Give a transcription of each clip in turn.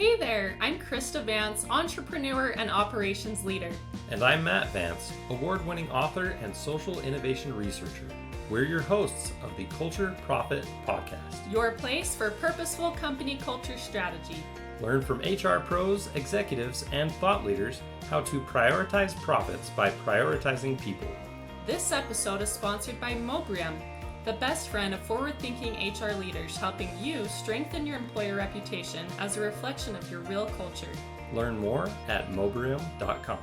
Hey there, I'm Krista Vance, entrepreneur and operations leader. And I'm Matt Vance, award-winning author and social innovation researcher. We're your hosts of the Culture Profit Podcast. Your place for purposeful company culture strategy. Learn from HR pros, executives, and thought leaders how to prioritize profits by prioritizing people. This episode is sponsored by Mobrium, the best friend of forward-thinking HR leaders, helping you strengthen your employer reputation as a reflection of your real culture. Learn more at mobrium.com.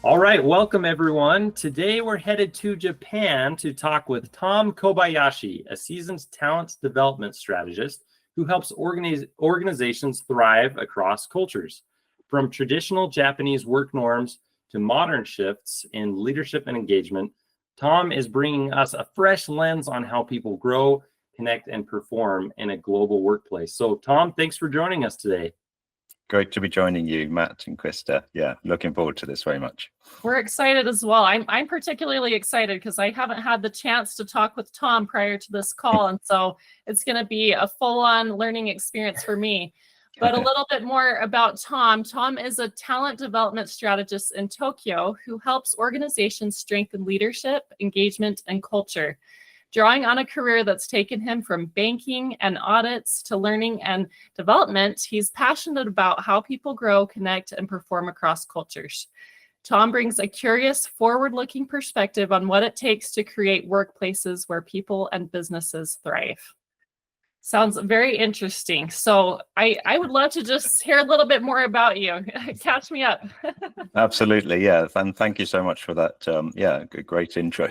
All right, welcome everyone. Today we're headed to Japan to talk with Tom Kobayashi, a seasoned talent development strategist who helps organizations thrive across cultures. From traditional Japanese work norms to modern shifts in leadership and engagement, Tom is bringing us a fresh lens on how people grow, connect, and perform in a global workplace. So, Tom, thanks for joining us today. Great to be joining you, Matt and Krista. Yeah, looking forward to this very much. We're excited as well. I'm particularly excited because I haven't had the chance to talk with Tom prior to this call, and so it's going to be a full-on learning experience for me. But a little bit more about Tom. Tom is a talent development strategist in Tokyo who helps organizations strengthen leadership, engagement, and culture. Drawing on a career that's taken him from banking and audits to learning and development, he's passionate about how people grow, connect, and perform across cultures. Tom brings a curious, forward-looking perspective on what it takes to create workplaces where people and businesses thrive. Sounds very interesting. So I would love to just hear a little bit more about you. Catch me up. Absolutely, yeah. And thank you so much for that. Great intro.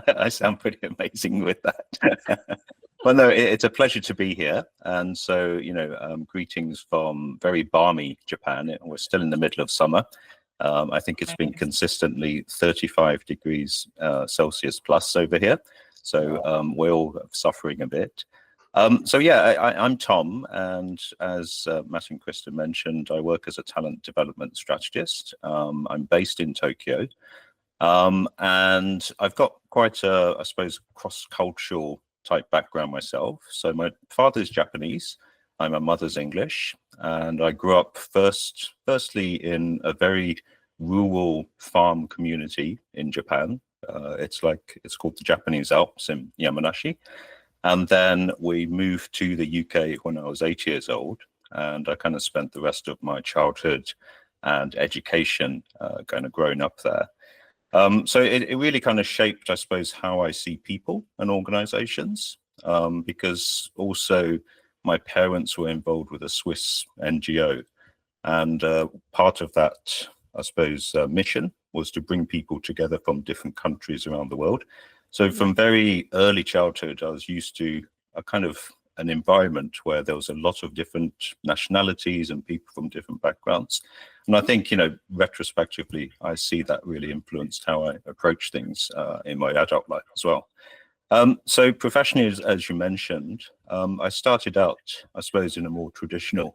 I sound pretty amazing with that. Well, no, it's a pleasure to be here. And so, greetings from very balmy Japan. We're still in the middle of summer. I think it's been consistently 35 degrees Celsius plus over here. So we're all suffering a bit. I'm Tom, and as Matt and Krista mentioned, I work as a talent development strategist. I'm based in Tokyo, and I've got quite a, I suppose, cross-cultural type background myself. So my father's Japanese, my mother's English, and I grew up firstly in a very rural farm community in Japan. It's called the Japanese Alps in Yamanashi. And then we moved to the UK when I was 8 years old, and I kind of spent the rest of my childhood and education growing up there. So it really kind of shaped, I suppose, how I see people and organizations, because also my parents were involved with a Swiss NGO. And part of that, I suppose, mission was to bring people together from different countries around the world. So from very early childhood, I was used to a kind of an environment where there was a lot of different nationalities and people from different backgrounds. And I think, retrospectively, I see that really influenced how I approach things in my adult life as well. So professionally, as you mentioned, I started out, I suppose, in a more traditional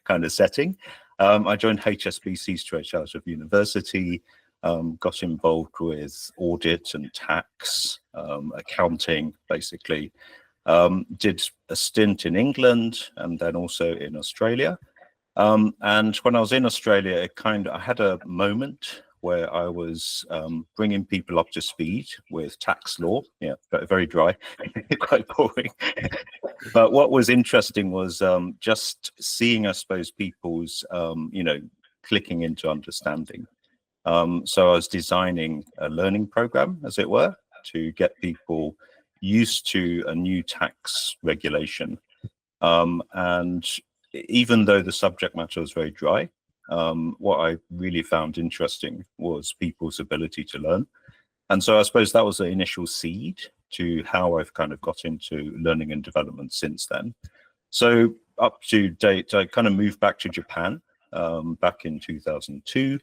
kind of setting. I joined HSBC straight out of university. Got involved with audit and tax, accounting, basically. Did a stint in England and then also in Australia. And when I was in Australia, I had a moment where I was bringing people up to speed with tax law. Yeah, very dry, quite boring. But what was interesting was just seeing, I suppose, people's, clicking into understanding. So I was designing a learning program, as it were, to get people used to a new tax regulation. And even though the subject matter was very dry, what I really found interesting was people's ability to learn. And so I suppose that was the initial seed to how I've kind of got into learning and development since then. So up to date, I kind of moved back to Japan back in 2002.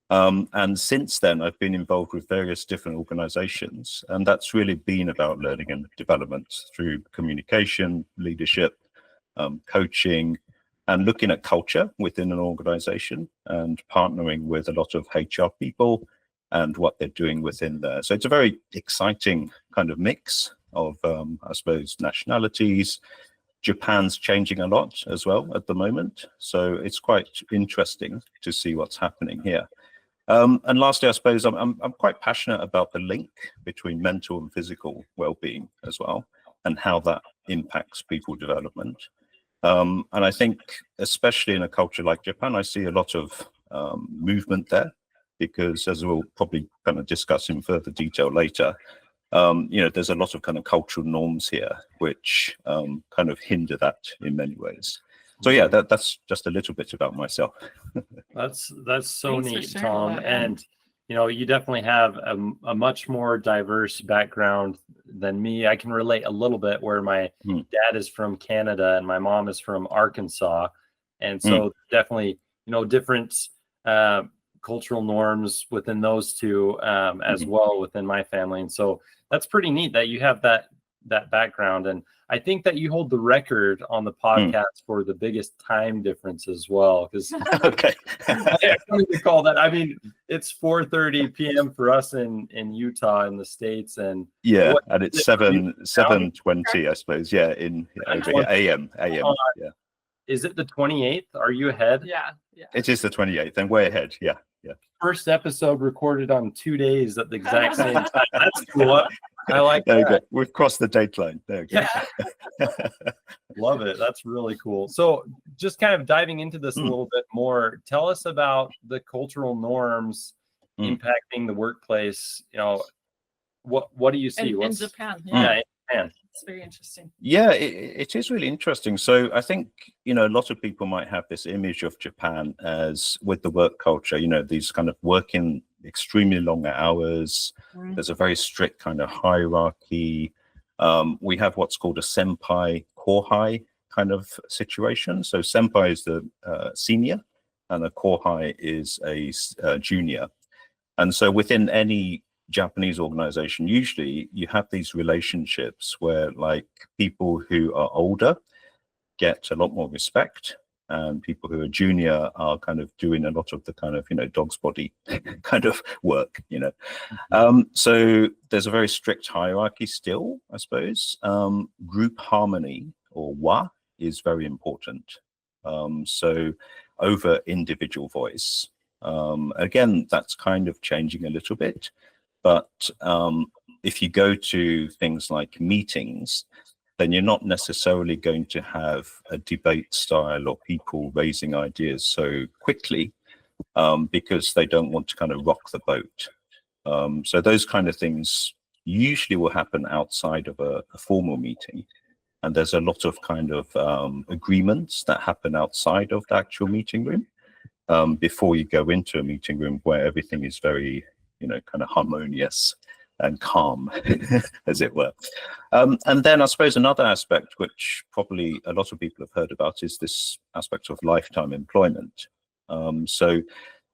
And since then, I've been involved with various different organizations, and that's really been about learning and development through communication, leadership, coaching, and looking at culture within an organization and partnering with a lot of HR people and what they're doing within there. So it's a very exciting kind of mix of, I suppose, nationalities, Japan's changing a lot as well at the moment, so it's quite interesting to see what's happening here. And lastly, I suppose I'm quite passionate about the link between mental and physical well-being as well, and how that impacts people development. And I think, especially in a culture like Japan, I see a lot of movement there, because as we'll probably kind of discuss in further detail later, there's a lot of kind of cultural norms here which kind of hinder that in many ways. So yeah, that's just a little bit about myself. That's so Thanks for neat, sharing Tom. that, yeah. And you definitely have a much more diverse background than me. I can relate a little bit, where my dad is from Canada and my mom is from Arkansas, and so definitely different cultural norms within those two as well within my family. And so that's pretty neat that you have that background. And I think that you hold the record on the podcast for the biggest time difference as well. Because Okay. I can't recall that. I mean, it's 4:30 p.m. for us in Utah in the States, and Yeah, what and it's is it, 7:20, I suppose. Yeah, in over here, AM. Yeah, is it the 28th? Are you ahead? Yeah. it is the 28th, and way ahead. Yeah. First episode recorded on 2 days at the exact same time. That's cool. I like There you that. go. We've crossed the date line. There you go. Yeah. Love it. That's really cool. So just kind of diving into this a little bit more, tell us about the cultural norms impacting the workplace. What do you see? In Japan. Yeah, in Japan. It's very interesting. Yeah, it is really interesting. So I think, a lot of people might have this image of Japan as, with the work culture, these kind of working extremely long hours. There's a very strict kind of hierarchy. We have what's called a senpai kohai kind of situation. So senpai is the senior, and a kohai is a junior. And so within any Japanese organization, usually you have these relationships where, like, people who are older get a lot more respect, and people who are junior are kind of doing a lot of the kind of dog's body kind of work. So there's a very strict hierarchy still, I suppose. Group harmony, or wa, is very important. So over individual voice. Again, that's kind of changing a little bit. But if you go to things like meetings, then you're not necessarily going to have a debate style or people raising ideas so quickly, because they don't want to kind of rock the boat. So those kind of things usually will happen outside of a formal meeting. And there's a lot of kind of agreements that happen outside of the actual meeting room, before you go into a meeting room where everything is very kind of harmonious and calm, as it were. And then I suppose another aspect, which probably a lot of people have heard about, is this aspect of lifetime employment. So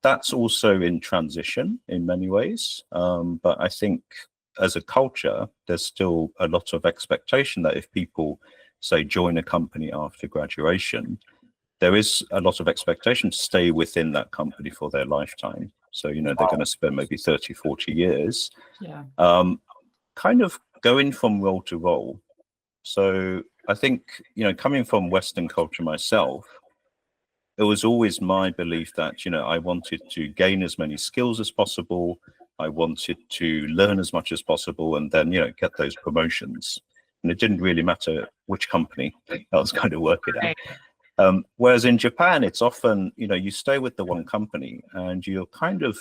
that's also in transition in many ways. But I think as a culture, there's still a lot of expectation that if people, say, join a company after graduation, there is a lot of expectation to stay within that company for their lifetime. So, they're going to spend maybe 30, 40 years, kind of going from role to role. So I think, coming from Western culture myself, it was always my belief that, I wanted to gain as many skills as possible. I wanted to learn as much as possible, and then, get those promotions. And it didn't really matter which company I was kind of working at. Whereas in Japan, it's often, you stay with the one company and you're kind of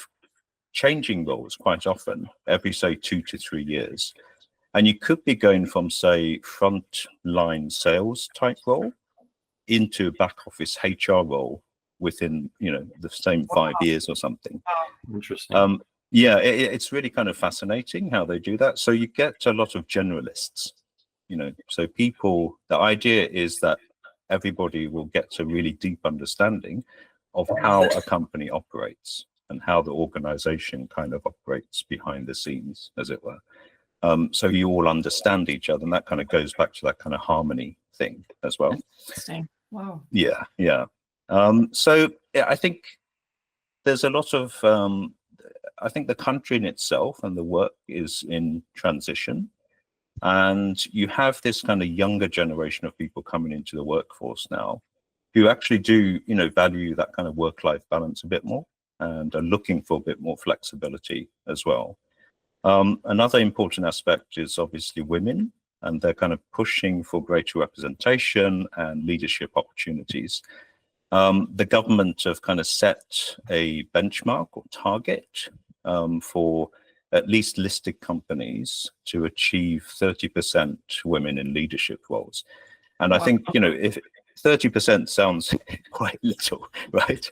changing roles quite often, every, say, 2 to 3 years. And you could be going from, say, frontline sales type role into a back office HR role within, the same 5 years or something. Interesting. Yeah, it's really kind of fascinating how they do that. So you get a lot of generalists, so people, the idea is that everybody will get a really deep understanding of how a company operates and how the organization kind of operates behind the scenes, as it were. So you all understand each other, and that kind of goes back to that kind of harmony thing as well. Interesting. Wow. Yeah. So yeah, I think there's a lot of, I think the country in itself and the work is in transition. And you have this kind of younger generation of people coming into the workforce now who actually do, value that kind of work-life balance a bit more and are looking for a bit more flexibility as well. Another important aspect is obviously women, and they're kind of pushing for greater representation and leadership opportunities. The government have kind of set a benchmark or target for at least listed companies to achieve 30% women in leadership roles. And I think, if 30% sounds quite little, right?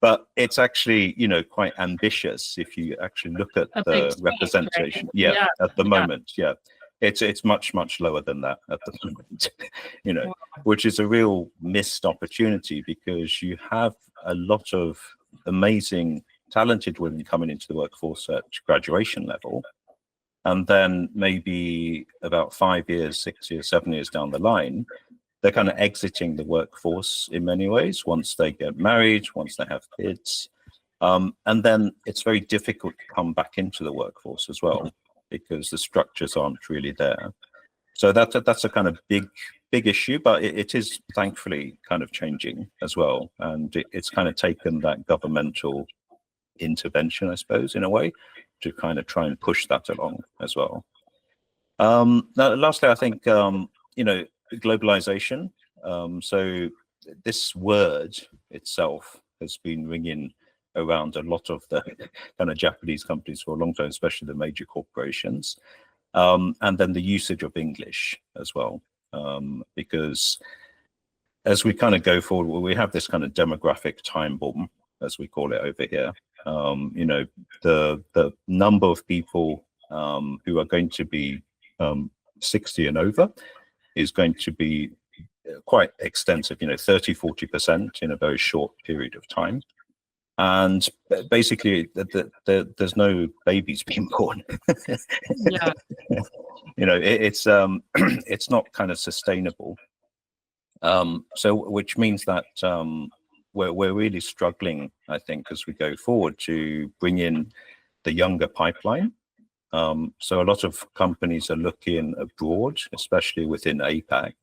But it's actually, quite ambitious if you actually look at the representation. Right? Yeah, at the moment, yeah. It's much, much lower than that at the moment, which is a real missed opportunity, because you have a lot of amazing, talented women coming into the workforce at graduation level. And then maybe about 5 years, 6 years, 7 years down the line, they're kind of exiting the workforce in many ways once they get married, once they have kids. And then it's very difficult to come back into the workforce as well, because the structures aren't really there. So that's a kind of big issue, but it is thankfully kind of changing as well. And it's kind of taken that governmental intervention, I suppose, in a way, to kind of try and push that along as well. Now, lastly, I think, globalization. So this word itself has been ringing around a lot of the kind of Japanese companies for a long time, especially the major corporations. And then the usage of English as well, because as we kind of go forward, we have this kind of demographic time bomb, as we call it over here. The number of people who are going to be 60 and over is going to be quite extensive, 30, 40% in a very short period of time. And basically, there's no babies being born. Yeah. It's not kind of sustainable. So which means that we're really struggling, I think, as we go forward to bring in the younger pipeline. So a lot of companies are looking abroad, especially within APAC,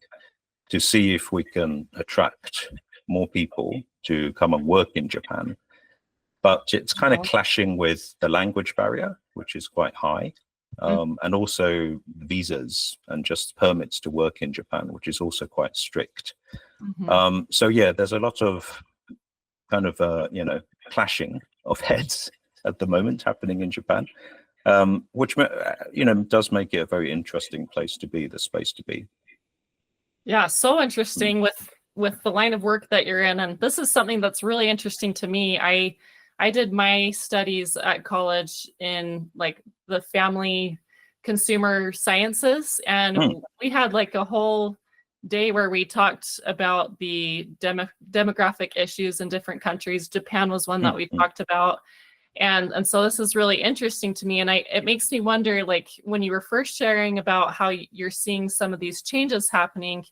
to see if we can attract more people to come and work in Japan. But it's kind of clashing with the language barrier, which is quite high, and also visas and just permits to work in Japan, which is also quite strict. So yeah, there's a lot of kind of clashing of heads at the moment happening in Japan, which does make it a very interesting place to be, the space to be. Yeah, so interesting with the line of work that you're in, and this is something that's really interesting to me. I did my studies at college in like the family consumer sciences, and we had like a whole day where we talked about the demographic issues in different countries. Japan was one that we talked about. And so this is really interesting to me. And it makes me wonder, like, when you were first sharing about how you're seeing some of these changes happening,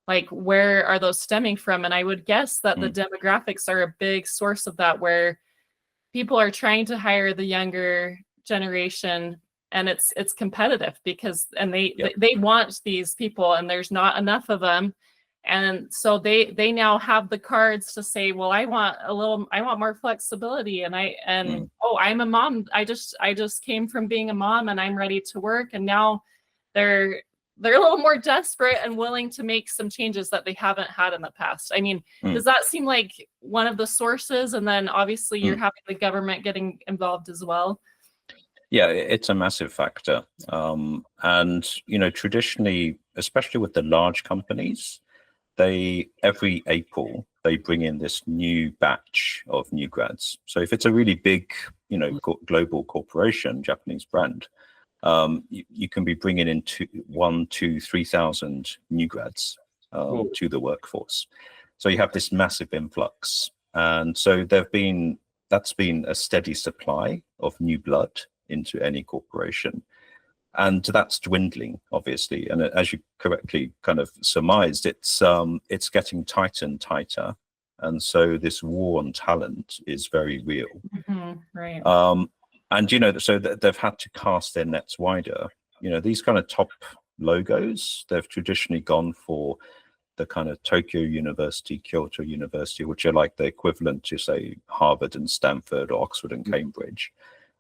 like, where are those stemming from? And I would guess that the demographics are a big source of that, where people are trying to hire the younger generation, and it's competitive because they want these people, and there's not enough of them. And so they now have the cards to say, well, I want more flexibility, and I'm a mom. I just came from being a mom, and I'm ready to work. And now they're a little more desperate and willing to make some changes that they haven't had in the past. I mean, does that seem like one of the sources? And then obviously you're having the government getting involved as well. Yeah, it's a massive factor. And, traditionally, especially with the large companies, every April, they bring in this new batch of new grads. So if it's a really big, global corporation, Japanese brand, you can be bringing in 1,000, 2,000, 3,000 new grads to the workforce. So you have this massive influx. And so that's been a steady supply of new blood into any corporation. And that's dwindling, obviously. And as you correctly kind of surmised, it's getting tighter and tighter. And so this war on talent is very real. Right. And, so they've had to cast their nets wider. these kind of top logos, they've traditionally gone for the kind of Tokyo University, Kyoto University, which are like the equivalent to, say, Harvard and Stanford or Oxford and Cambridge.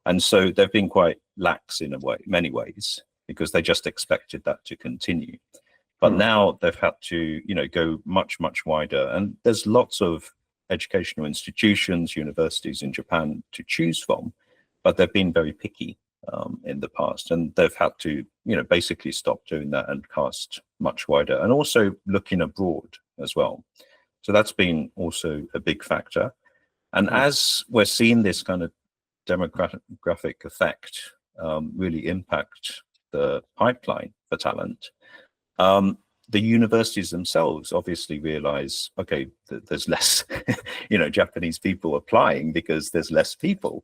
And so they've been quite lax in many ways, because they just expected that to continue. But now they've had to, go much, much wider. And there's lots of educational institutions, universities in Japan to choose from, but they've been very picky in the past, and they've had to, basically stop doing that and cast much wider, and also looking abroad as well. So that's been also a big factor. And as we're seeing this kind of demographic effect really impact the pipeline for talent, the universities themselves obviously realize, okay, there's less, Japanese people applying because there's less people,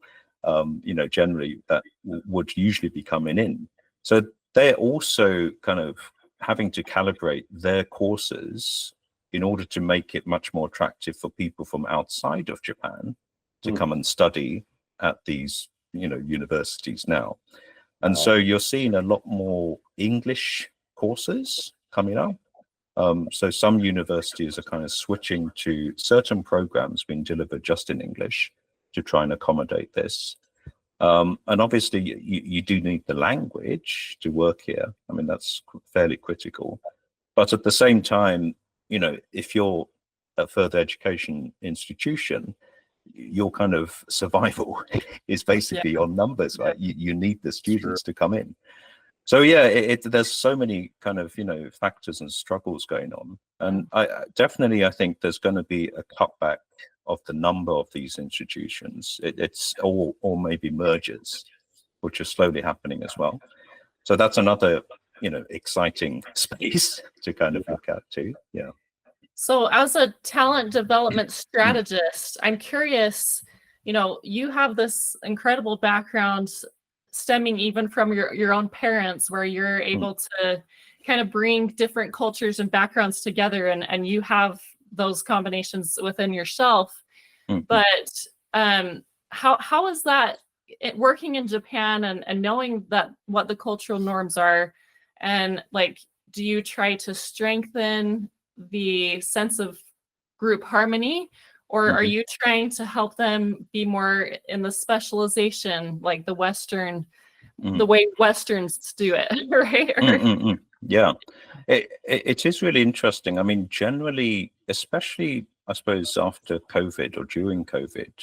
generally that would usually be coming in. So they're also kind of having to calibrate their courses in order to make it much more attractive for people from outside of Japan to come and study at these, universities now. And so you're seeing a lot more English courses coming up. So some universities are kind of switching to certain programs being delivered just in English to try and accommodate this. And obviously you do need the language to work here. I mean, that's fairly critical. But at the same time, if you're a further education institution, your kind of survival is basically on numbers, right? You need the students to come in. So yeah, there's so many kind of, factors and struggles going on. And I think there's going to be a cutback of the number of these institutions. It's or maybe mergers, which are slowly happening as well. So that's another, exciting space to kind of look at too. Yeah. So as a talent development strategist, I'm curious, you have this incredible background stemming even from your own parents, where you're able to kind of bring different cultures and backgrounds together, and you have those combinations within yourself. But how is that working in Japan and knowing that what the cultural norms are, and like, do you try to strengthen the sense of group harmony, or are you trying to help them be more in the specialization, like the way Westerns do it, right? Yeah, it is really interesting. I mean, generally, especially, I suppose, after COVID or during COVID.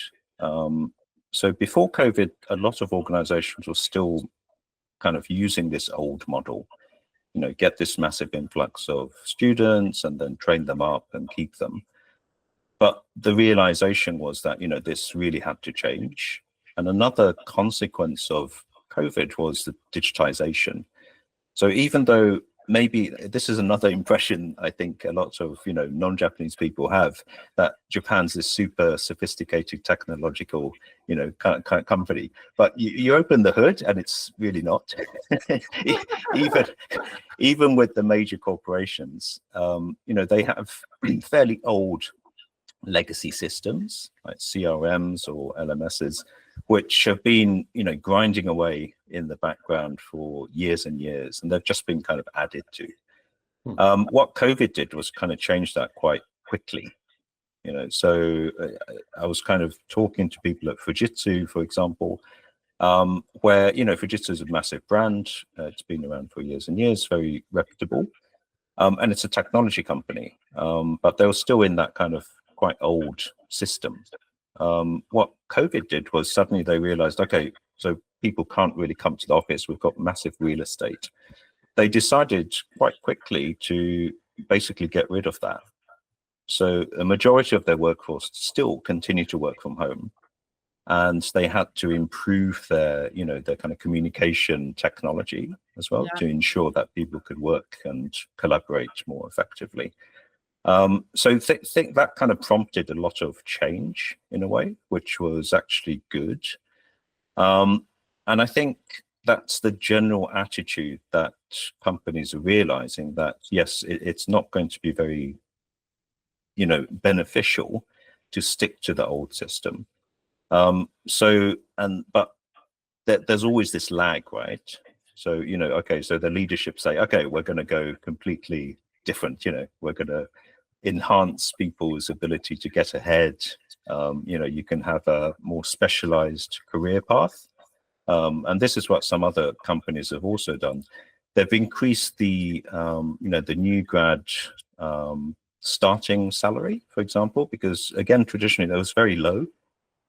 So before COVID, a lot of organizations were still kind of using this old model, get this massive influx of students and then train them up and keep them. But the realization was that, this really had to change. And another consequence of COVID was the digitization. So even though maybe this is another impression I think a lot of, non-Japanese people have, that Japan's this super sophisticated technological, company, but you open the hood and it's really not. even with the major corporations, they have fairly old legacy systems like CRMs or LMSs, which have been, grinding away in the background for years and years, and they've just been kind of added to. What COVID did was kind of change that quite quickly. So I was kind of talking to people at Fujitsu, for example, where, Fujitsu is a massive brand. It's been around for years and years, very reputable. And it's a technology company, but they were still in that kind of quite old system. What COVID did was suddenly they realized, okay, so people can't really come to the office. We've got massive real estate. They decided quite quickly to basically get rid of that. So a majority of their workforce still continue to work from home, and they had to improve their, their kind of communication technology as well to ensure that people could work and collaborate more effectively. So think that kind of prompted a lot of change in a way, which was actually good. And I think that's the general attitude that companies are realizing, that yes, it's not going to be very, beneficial to stick to the old system. But there's always this lag, right? So, okay, so the leadership say, okay, we're going to go completely different, we're going to enhance people's ability to get ahead. You can have a more specialized career path. And this is what some other companies have also done. They've increased the new grad starting salary, for example, because again, traditionally that was very low,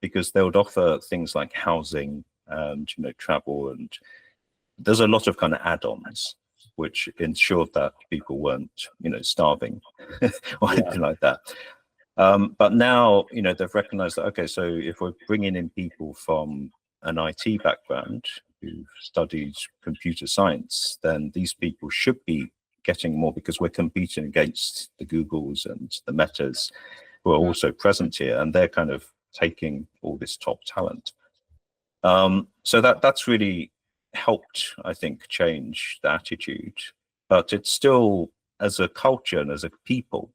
because they would offer things like housing and travel, and there's a lot of kind of add-ons which ensured that people weren't starving or anything like that. But now they've recognized that, okay, so if we're bringing in people from an IT background who've studied computer science, then these people should be getting more, because we're competing against the Googles and the Metas who are also present here, and they're kind of taking all this top talent. So that's really helped, I think, change the attitude. But it's still, as a culture and as a people,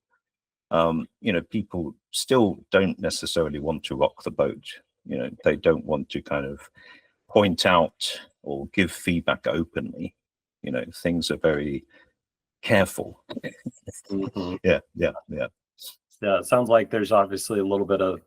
people still don't necessarily want to rock the boat. They don't want to kind of point out or give feedback openly. Things are very careful. Mm-hmm. Yeah. Yeah, it sounds like there's obviously a little bit of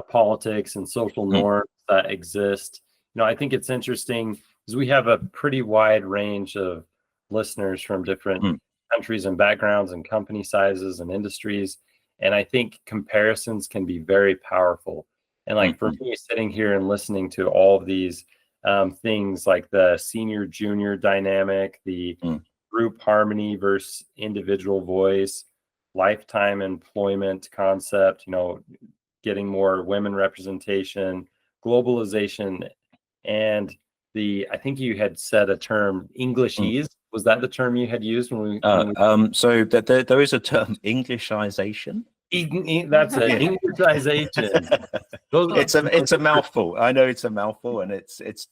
politics and social norms that exist. I think it's interesting because we have a pretty wide range of listeners from different countries and backgrounds and company sizes and industries. And I think comparisons can be very powerful. And like for me, sitting here and listening to all of these things like the senior junior dynamic, the group harmony versus individual voice, lifetime employment concept, getting more women representation, globalization, and I think you had said a term, Englishese. Was that the term you had used when we so there is a term, Englishization. That's an Englishization. It's a mouthful. I know it's a mouthful, and it's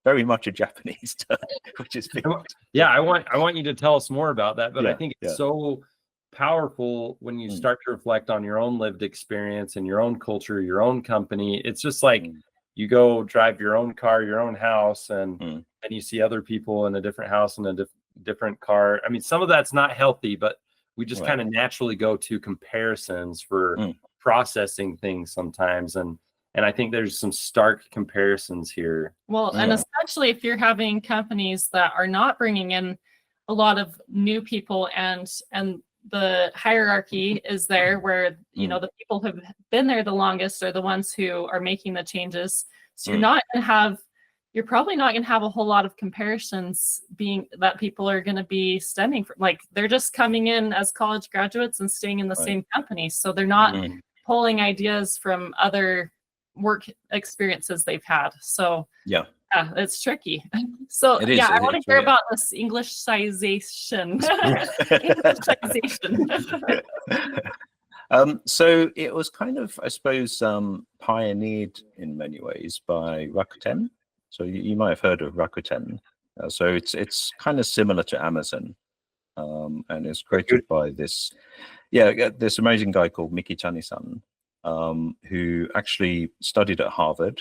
very much a Japanese term, which is big. Yeah, I want you to tell us more about that, but Yeah, I think it's so powerful when you start to reflect on your own lived experience and your own culture, your own company. It's just like you go drive your own car, your own house, and you see other people in a different house and a different car. I mean, some of that's not healthy, but we just kind of naturally go to comparisons for processing things sometimes. And I think there's some stark comparisons here. Well, and especially if you're having companies that are not bringing in a lot of new people, and the hierarchy is there where, the people who've been there the longest are the ones who are making the changes. So you're probably not going to have a whole lot of comparisons being that people are going to be stemming from. Like, they're just coming in as college graduates and staying in the same company. So they're not pulling ideas from other work experiences they've had. So yeah, it's tricky. So I want to hear about this Englishization. So it was kind of, I suppose, pioneered in many ways by Rakuten. So you might have heard of Rakuten. So it's kind of similar to Amazon, and it's created by this amazing guy called Mikitani-san, who actually studied at Harvard.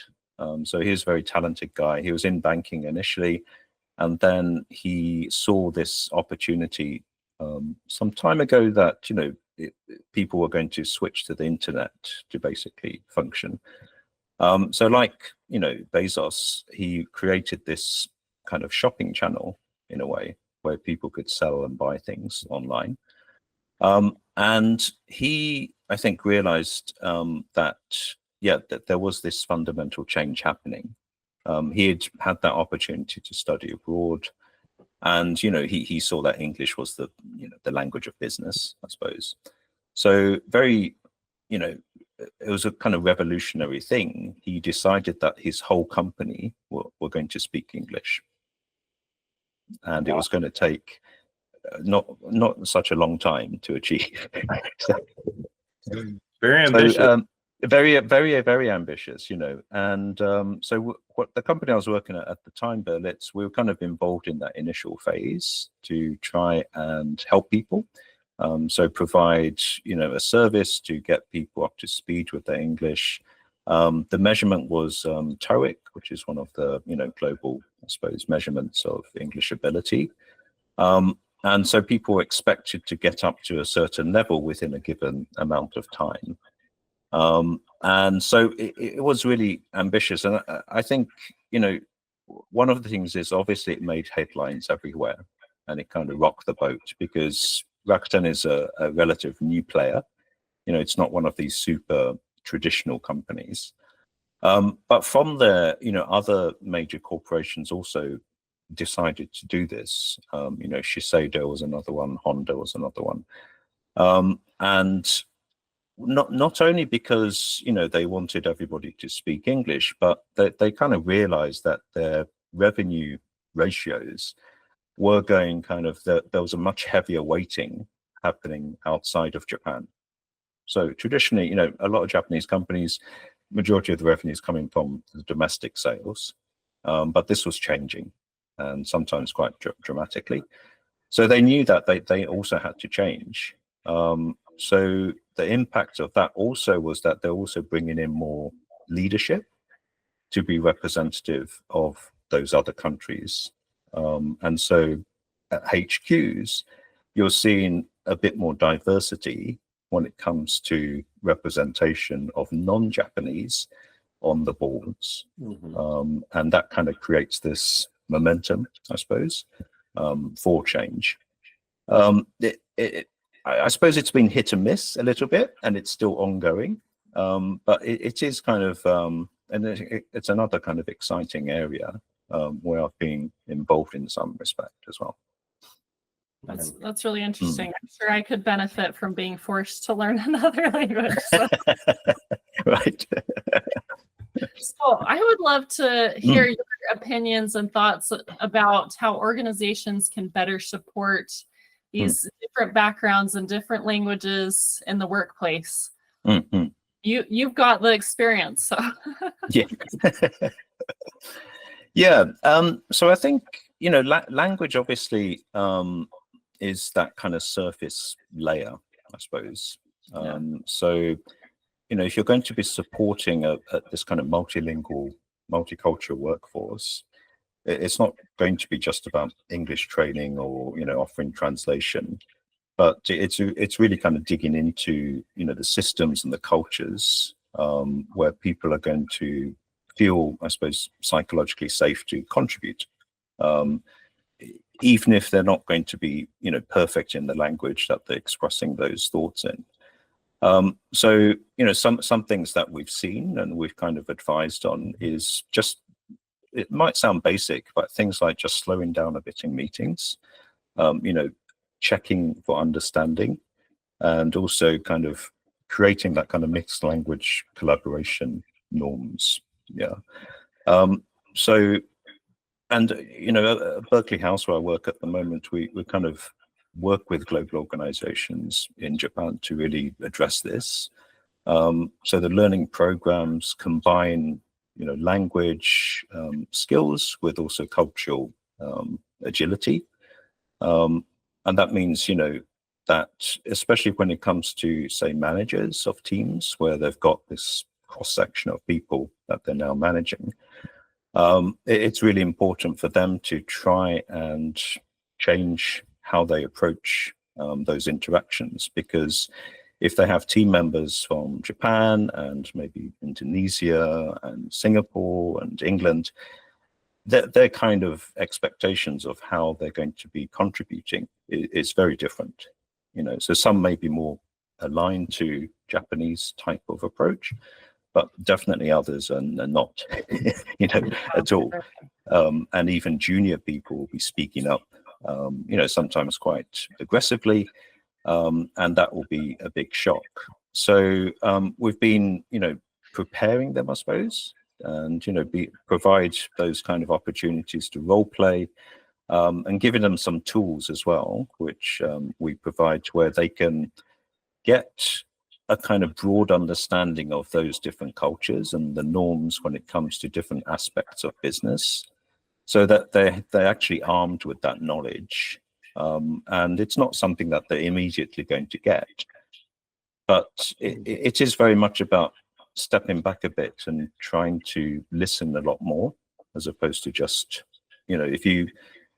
So he was a very talented guy. He was in banking initially, and then he saw this opportunity some time ago that people were going to switch to the internet to basically function. So like Bezos, he created this kind of shopping channel in a way where people could sell and buy things online. And he, I think, realized that there was this fundamental change happening. He had that opportunity to study abroad, and he saw that English was the language of business, I suppose. So very, it was a kind of revolutionary thing. He decided that his whole company were going to speak English, and it was going to take not such a long time to achieve. Very ambitious. Very, very, very ambitious, And so what the company I was working at the time, Berlitz, we were kind of involved in that initial phase to try and help people. So provide, a service to get people up to speed with their English, The measurement was TOEIC, which is one of the global, I suppose, measurements of English ability. And so people were expected to get up to a certain level within a given amount of time. And so it was really ambitious. And I think, one of the things is obviously it made headlines everywhere, and it kind of rocked the boat because Rakuten is a relative new player. It's not one of these super traditional companies. But from there, other major corporations also decided to do this. Shiseido was another one, Honda was another one. And not only because they wanted everybody to speak English, but they kind of realized that their revenue ratios were going there was a much heavier weighting happening outside of Japan. So traditionally, a lot of Japanese companies, majority of the revenue is coming from the domestic sales, but this was changing, and sometimes quite dramatically. So they knew that they also had to change. So the impact of that also was that they're also bringing in more leadership to be representative of those other countries. And so at HQs, you're seeing a bit more diversity when it comes to representation of non-Japanese on the boards. Mm-hmm. And that kind of creates this momentum, I suppose, for change. I suppose it's been hit and miss a little bit, and it's still ongoing. But it is kind of, and it's another kind of exciting area where I've been involved in some respect as well. That's really interesting. I'm sure I could benefit from being forced to learn another language. So. Right. So I would love to hear your opinions and thoughts about how organizations can better support these different backgrounds and different languages in the workplace. Mm-hmm. You've got the experience. So. Yeah. Yeah. So I think, language obviously is that kind of surface layer, I suppose. So, if you're going to be supporting this kind of multilingual, multicultural workforce, it's not going to be just about English training or, offering translation, but it's really kind of digging into, the systems and the cultures where people are going to feel, I suppose, psychologically safe to contribute, even if they're not going to be, perfect in the language that they're expressing those thoughts in. So, some things that we've seen and we've kind of advised on is just, it might sound basic, but things like just slowing down a bit in meetings, checking for understanding, and also kind of creating that kind of mixed language collaboration norms. Yeah. So, and, at Berkeley House, where I work at the moment, we kind of work with global organizations in Japan to really address this. So the learning programs combine, language skills with also cultural agility. And that means, that especially when it comes to, say, managers of teams where they've got this cross-section of people that they're now managing, it's really important for them to try and change how they approach those interactions, because if they have team members from Japan and maybe Indonesia and Singapore and England, their kind of expectations of how they're going to be contributing is very different. So some may be more aligned to Japanese type of approach, but definitely others are not, at all. And even junior people will be speaking up, sometimes quite aggressively, and that will be a big shock. So we've been, preparing them, I suppose, and, provide those kind of opportunities to role play, and giving them some tools as well, which we provide where they can get a kind of broad understanding of those different cultures and the norms when it comes to different aspects of business, so that they're actually armed with that knowledge. And it's not something that they're immediately going to get, but it is very much about stepping back a bit and trying to listen a lot more, as opposed to just, if you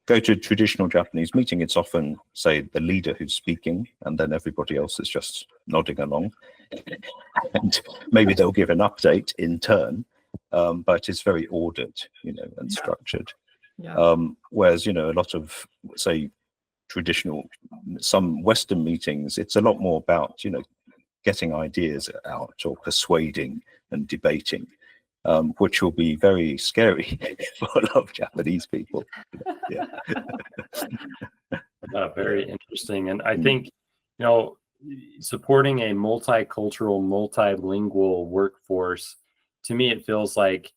go to a traditional Japanese meeting, it's often, say, the leader who's speaking, and then everybody else is just nodding along. And maybe they'll give an update in turn, but it's very ordered, and structured. Yeah. Whereas, a lot of, say, some Western meetings, it's a lot more about, getting ideas out or persuading and debating, which will be very scary for a lot of Japanese people. Yeah. Very interesting. And I think, supporting a multicultural, multilingual workforce, to me, it feels like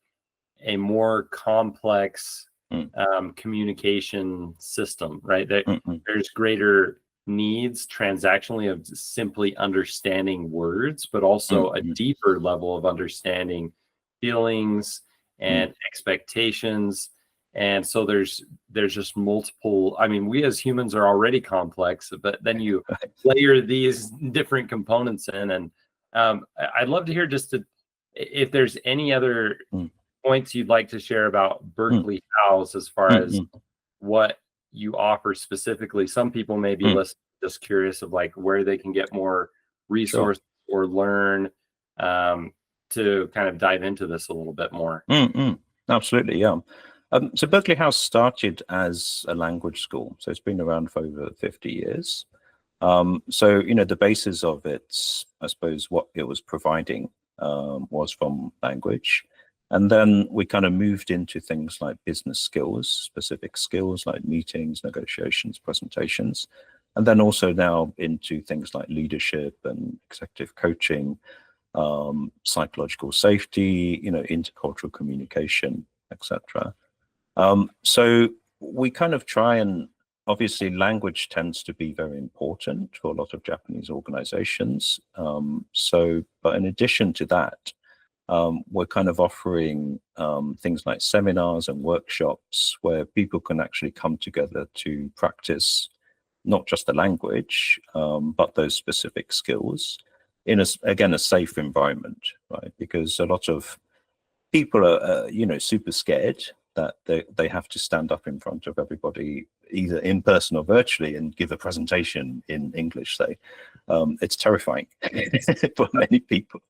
a more complex communication system, right? There's greater needs transactionally of simply understanding words, but also a deeper level of understanding feelings and expectations. And so there's just multiple, we as humans are already complex, but then you layer these different components in. And I'd love to hear if there's any other points you'd like to share about Berkeley House as far as what you offer specifically. Some people may be just curious of like where they can get more resources or learn to kind of dive into this a little bit more. Absolutely, yeah. So Berkeley House started as a language school, so it's been around for over 50 years. So the basis of it, I suppose, what it was providing was from language. And then we kind of moved into things like business skills, specific skills like meetings, negotiations, presentations, and then also now into things like leadership and executive coaching, psychological safety, intercultural communication, etc. So we kind of try, and obviously language tends to be very important for a lot of Japanese organizations. But in addition to that, we're kind of offering things like seminars and workshops where people can actually come together to practice not just the language, but those specific skills in a safe environment, right? Because a lot of people are, super scared that they have to stand up in front of everybody, either in person or virtually, and give a presentation in English, say. It's terrifying for many people.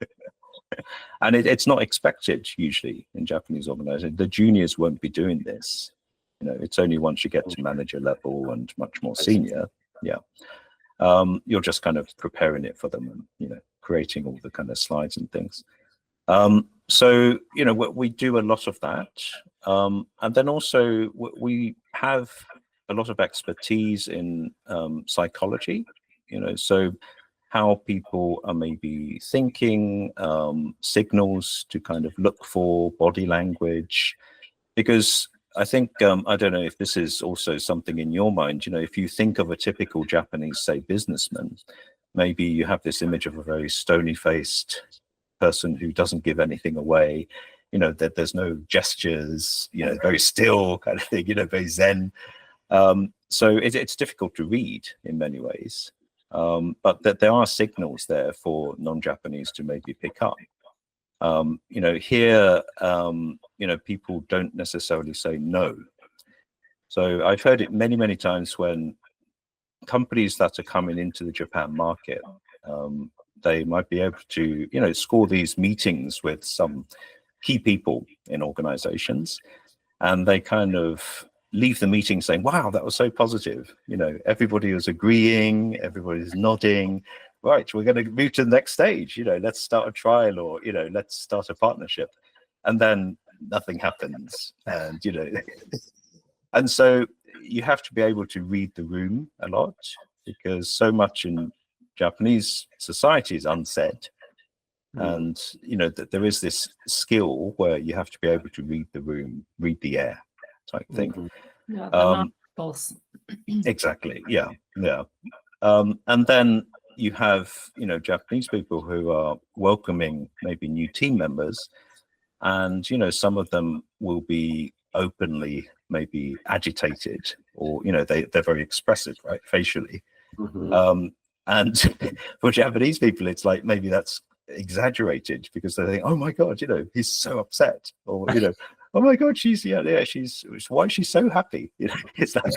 And it's not expected usually in Japanese organizations. The juniors won't be doing this. It's only once you get to manager level and much more senior, you're just kind of preparing it for them and, creating all the kind of slides and things. So, we do a lot of that. And then also we have a lot of expertise in psychology, so how people are maybe thinking, signals to kind of look for, body language, because I think, I don't know if this is also something in your mind, if you think of a typical Japanese, say, businessman, maybe you have this image of a very stony-faced person who doesn't give anything away, that there's no gestures, very still kind of thing, very zen. So it's difficult to read in many ways. But that there are signals there for non-Japanese to maybe pick up. Here, people don't necessarily say no. So I've heard it many, many times when companies that are coming into the Japan market, they might be able to, score these meetings with some key people in organizations, and they kind of leave the meeting saying, wow, that was so positive. Everybody was agreeing, everybody's nodding. Right, we're going to move to the next stage. Let's start a trial, or, let's start a partnership. And then nothing happens. And, and so you have to be able to read the room a lot, because so much in Japanese society is unsaid. And, that there is this skill where you have to be able to read the room, read the air type thing. Yeah, the non-verbals. Exactly. Yeah. And then you have, Japanese people who are welcoming maybe new team members, and, some of them will be openly maybe agitated, or, they're very expressive, right, facially. And for Japanese people, it's like, maybe that's exaggerated because they think, oh my God, he's so upset, or oh my God, she's why is she so happy? It's like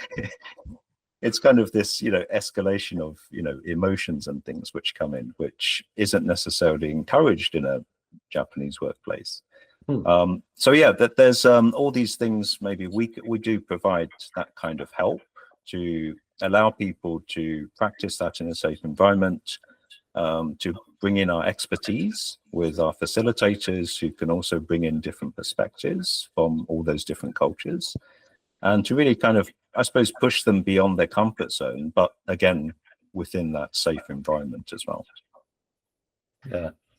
it's kind of this escalation of emotions and things which come in, which isn't necessarily encouraged in a Japanese workplace. So yeah, that there's all these things. Maybe we do provide that kind of help to allow people to practice that in a safe environment, to bring in our expertise with our facilitators who can also bring in different perspectives from all those different cultures, and to really kind of, I suppose, push them beyond their comfort zone, but again, within that safe environment as well.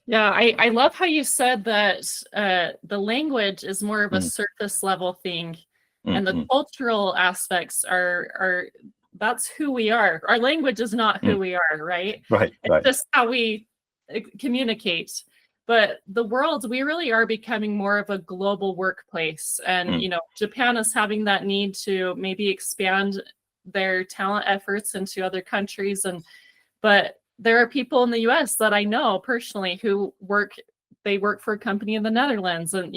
Yeah, I love how you said that the language is more of a surface level thing, and the cultural aspects are that's who we are. Our language is not who we are, right? Right. It's just how we communicate. But the world, we really are becoming more of a global workplace. And, Japan is having that need to maybe expand their talent efforts into other countries. But there are people in the US that I know personally who work for a company in the Netherlands. And,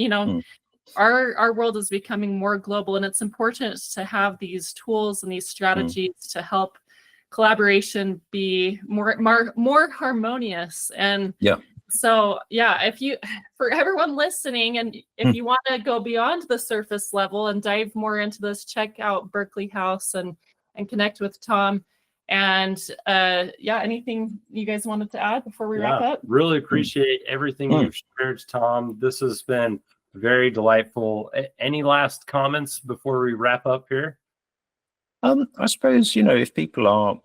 our world is becoming more global, and it's important to have these tools and these strategies to help collaboration be more harmonious. And so, for everyone listening, and if you want to go beyond the surface level and dive more into this, check out Berkeley House and connect with Tom. And anything you guys wanted to add before we wrap up? Really appreciate everything you've shared, Tom. This has been very delightful. Any last comments before we wrap up here? I suppose, if people are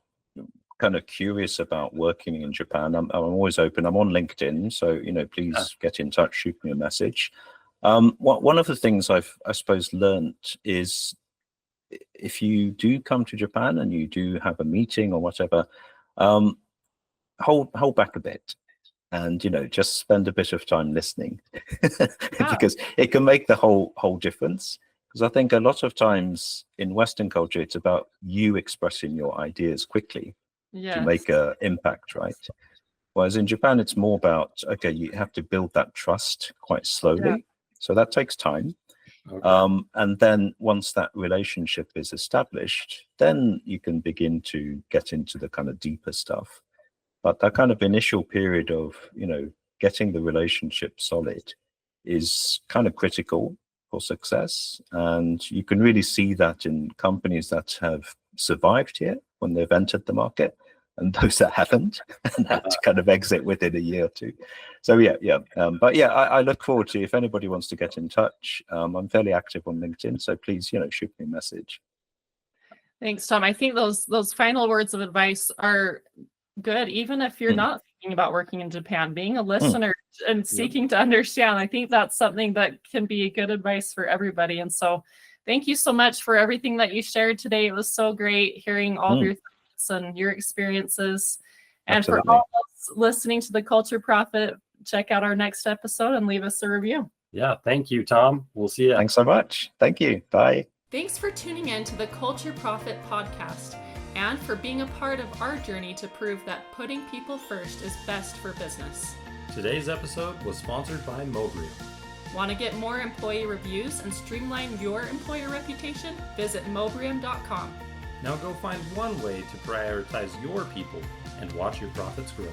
kind of curious about working in Japan, I'm always open. I'm on LinkedIn, so please get in touch, shoot me a message. One of the things I suppose learned is, if you do come to Japan and you do have a meeting or whatever, hold back a bit, and just spend a bit of time listening, because it can make the whole difference. Because I think a lot of times in Western culture, it's about you expressing your ideas quickly to make an impact, right? Whereas in Japan, it's more about, okay, you have to build that trust quite slowly. So that takes time. And then once that relationship is established, then you can begin to get into the kind of deeper stuff. But that kind of initial period of, getting the relationship solid is kind of critical for success. And you can really see that in companies that have survived here when they've entered the market, and those that haven't and had to kind of exit within a year or two. So but I look forward to, if anybody wants to get in touch, I'm fairly active on LinkedIn, so please shoot me a message. Thanks, Tom. I think those final words of advice are good, even if you're not thinking about working in Japan. Being a listener and seeking to understand, I think that's something that can be good advice for everybody. And so thank you so much for everything that you shared today. It was so great hearing all of your thoughts and your experiences. And Absolutely. For all those listening to The Culture Prophet, check out our next episode and leave us a review. Yeah, thank you, Tom. We'll see you. Thanks so much. Thank you. Bye. Thanks for tuning in to the Culture Prophet podcast, and for being a part of our journey to prove that putting people first is best for business. Today's episode was sponsored by Mobrium. Want to get more employee reviews and streamline your employer reputation? Visit mobrium.com. Now go find one way to prioritize your people and watch your profits grow.